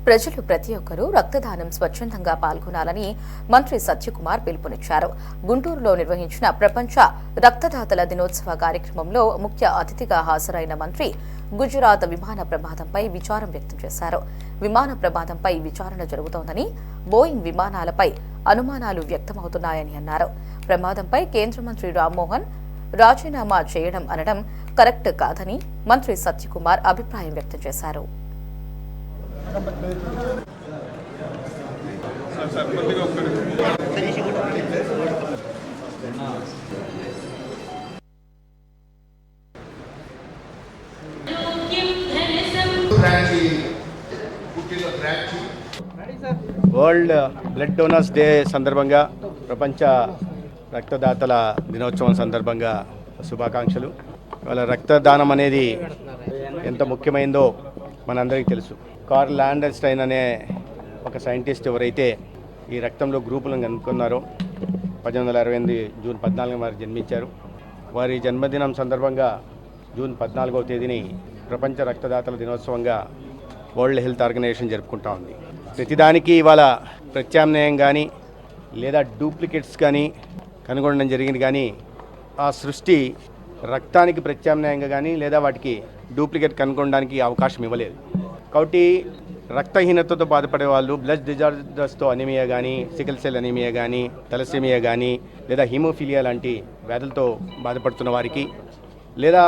ప్రజలు ప్రతి ఒక్కరూ రక్తదానం స్వచ్ఛందంగా పాల్గొనాలని మంత్రి సత్యకుమార్ పిలుపునిచ్చారు. గుంటూరులో నిర్వహించిన ప్రపంచ రక్తదాతల దినోత్సవ కార్యక్రమంలో ముఖ్య అతిథిగా హాజరైన మంత్రి గుజరాత్ విమాన ప్రమాదంపై విచారం వ్యక్తం చేశారు. విమాన ప్రమాదంపై విచారణ జరుగుతోందని, బోయింగ్ విమానాలపై అనుమానాలు వ్యక్తమవుతున్నాయని అన్నారు. ప్రమాదంపై కేంద్ర మంత్రి రామ్మోహన్ రాజీనామా చేయడం అనడం కరెక్ట్ కాదని మంత్రి సత్యకుమార్ అభిప్రాయం వ్యక్తం చేశారు. వరల్డ్ బ్లడ్ డోనర్స్ డే సందర్భంగా, ప్రపంచ రక్తదాతల దినోత్సవం సందర్భంగా శుభాకాంక్షలు. వాళ్ళ రక్తదానం అనేది ఎంత ముఖ్యమైందో మనందరికీ తెలుసు. కార్ల్ ల్యాండర్స్టైన్ అనే ఒక సైంటిస్ట్ ఎవరైతే ఈ రక్తంలో గ్రూపులను కనుక్కున్నారో 1868 జూన్ 14 వారు జన్మించారు. వారి జన్మదినం సందర్భంగా జూన్ 14వ తేదీని ప్రపంచ రక్తదాతల దినోత్సవంగా వరల్డ్ హెల్త్ ఆర్గనైజేషన్ జరుపుకుంటా ఉంది. ప్రతిదానికి ఇవాళ ప్రత్యామ్నాయం కానీ లేదా డూప్లికేట్స్ కానీ కనుగొనడం జరిగింది. కానీ ఆ సృష్టి రక్తానికి ప్రత్యామ్నాయంగా కానీ లేదా వాటికి డూప్లికేట్ కనుగొనడానికి అవకాశం ఇవ్వలేదు. కాబట్టి రక్తహీనతతో బాధపడే వాళ్ళు, బ్లడ్ డిజార్డర్స్తో అనీమియా కానీ, సికిల్ సెల్ అనీమియా కానీ, తలసేమియా కానీ, లేదా హీమోఫీలియా లాంటి వ్యాధులతో బాధపడుతున్న వారికి, లేదా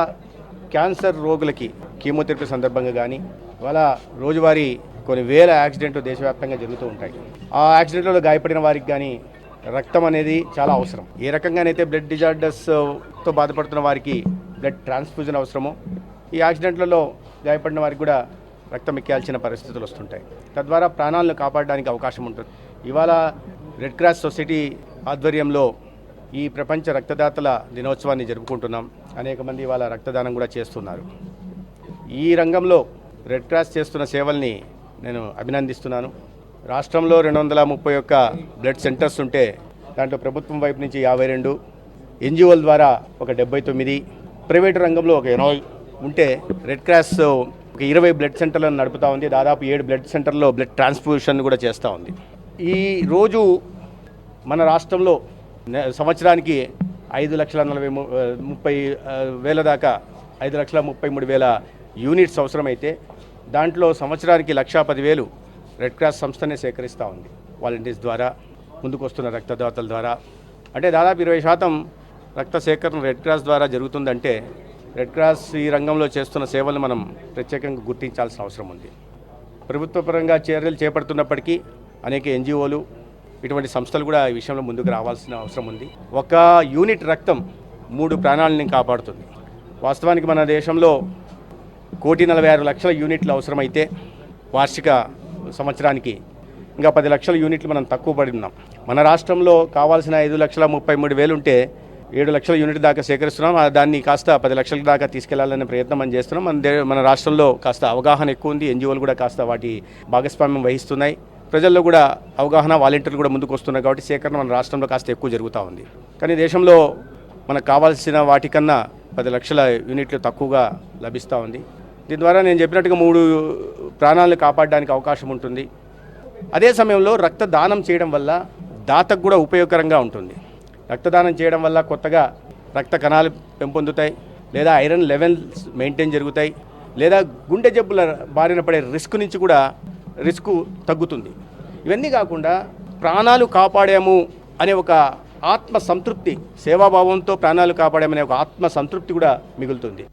క్యాన్సర్ రోగులకి కీమోథెరపీ సందర్భంగా కానీ, వాళ్ళ రోజువారీ కొన్ని వేల యాక్సిడెంట్లు దేశవ్యాప్తంగా జరుగుతూ ఉంటాయి. ఆ యాక్సిడెంట్లలో గాయపడిన వారికి కానీ రక్తం అనేది చాలా అవసరం. ఏ రకంగానైతే బ్లడ్ డిజార్డర్స్తో బాధపడుతున్న వారికి బ్లడ్ ట్రాన్స్ఫ్యూజన్ అవసరమో, ఈ యాక్సిడెంట్లలో గాయపడిన వారికి కూడా రక్తం ఎక్కాల్సిన పరిస్థితులు వస్తుంటాయి. తద్వారా ప్రాణాలను కాపాడడానికి అవకాశం ఉంటుంది. ఇవాళ రెడ్ క్రాస్ సొసైటీ ఆధ్వర్యంలో ఈ ప్రపంచ రక్తదాతల దినోత్సవాన్ని జరుపుకుంటున్నాం. అనేక మంది ఇవాళ రక్తదానం కూడా చేస్తున్నారు. ఈ రంగంలో రెడ్ క్రాస్ చేస్తున్న సేవల్ని నేను అభినందిస్తున్నాను. రాష్ట్రంలో 231 బ్లడ్ సెంటర్స్ ఉంటే దాంట్లో ప్రభుత్వం వైపు నుంచి 52, ఎన్జిఓల ద్వారా ఒక 79, ప్రైవేటు రంగంలో ఒక 80 ఉంటే రెడ్ క్రాస్ ఒక 20 బ్లడ్ సెంటర్లను నడుపుతూ ఉంది. దాదాపు 7 బ్లడ్ సెంటర్లో బ్లడ్ ట్రాన్స్ఫ్యూషన్ కూడా చేస్తూ ఉంది. ఈ రోజు మన రాష్ట్రంలో సంవత్సరానికి 5,40,30,000 దాకా 5,33,000 యూనిట్స్ అవసరమైతే దాంట్లో సంవత్సరానికి 1,10,000 రెడ్ క్రాస్ సంస్థనే సేకరిస్తూ ఉంది. వాలంటీర్స్ ద్వారా, ముందుకు వస్తున్న రక్తదాతల ద్వారా. అంటే దాదాపు 20% రక్త సేకరణ రెడ్ క్రాస్ ద్వారా జరుగుతుందంటే రెడ్ క్రాస్ ఈ రంగంలో చేస్తున్న సేవలను మనం ప్రత్యేకంగా గుర్తించాల్సిన అవసరం ఉంది. ప్రభుత్వ పరంగా చర్యలు చేపడుతున్నప్పటికీ అనేక ఎన్జిఓలు, ఇటువంటి సంస్థలు కూడా ఈ విషయంలో ముందుకు రావాల్సిన అవసరం ఉంది. ఒక యూనిట్ రక్తం 3 ప్రాణాలని కాపాడుతుంది. వాస్తవానికి మన దేశంలో 1,46,00,000 యూనిట్లు అవసరమైతే వార్షిక సంవత్సరానికి ఇంకా 10 లక్షల యూనిట్లు మనం తక్కువ పడి ఉన్నాం. మన రాష్ట్రంలో కావాల్సిన 5,33,000 ఉంటే 7 లక్షల యూనిట్ దాకా సేకరిస్తున్నాం. దాన్ని కాస్త 10 లక్షల దాకా తీసుకెళ్లాలనే ప్రయత్నం మనం చేస్తున్నాం. మన రాష్ట్రంలో కాస్త అవగాహన ఎక్కువ ఉంది. ఎన్జిఓలు కూడా కాస్త వాటి భాగస్వామ్యం వహిస్తున్నాయి. ప్రజల్లో కూడా అవగాహన, వాలంటీర్లు కూడా ముందుకు వస్తున్నాయి. కాబట్టి సేకరణ మన రాష్ట్రంలో కాస్త ఎక్కువ జరుగుతూ ఉంది. కానీ దేశంలో మనకు కావాల్సిన వాటికన్నా 10 లక్షల యూనిట్లు తక్కువగా లభిస్తూ ఉంది. దీని ద్వారా నేను చెప్పినట్టుగా 3 ప్రాణాలను కాపాడడానికి అవకాశం ఉంటుంది. అదే సమయంలో రక్తదానం చేయడం వల్ల దాతకు కూడా ఉపయోగకరంగా ఉంటుంది. రక్తదానం చేయడం వల్ల కొత్తగా రక్త కణాలు పెంపొందుతాయి, లేదా ఐరన్ లెవెల్స్ మెయింటైన్ జరుగుతాయి, లేదా గుండె జబ్బుల బారిన పడే రిస్క్ తగ్గుతుంది. ఇవన్నీ కాకుండా ప్రాణాలు కాపాడాము అనే ఒక ఆత్మ సంతృప్తి, సేవాభావంతో ప్రాణాలు కాపాడామనే ఒక ఆత్మ సంతృప్తి కూడా మిగులుతుంది.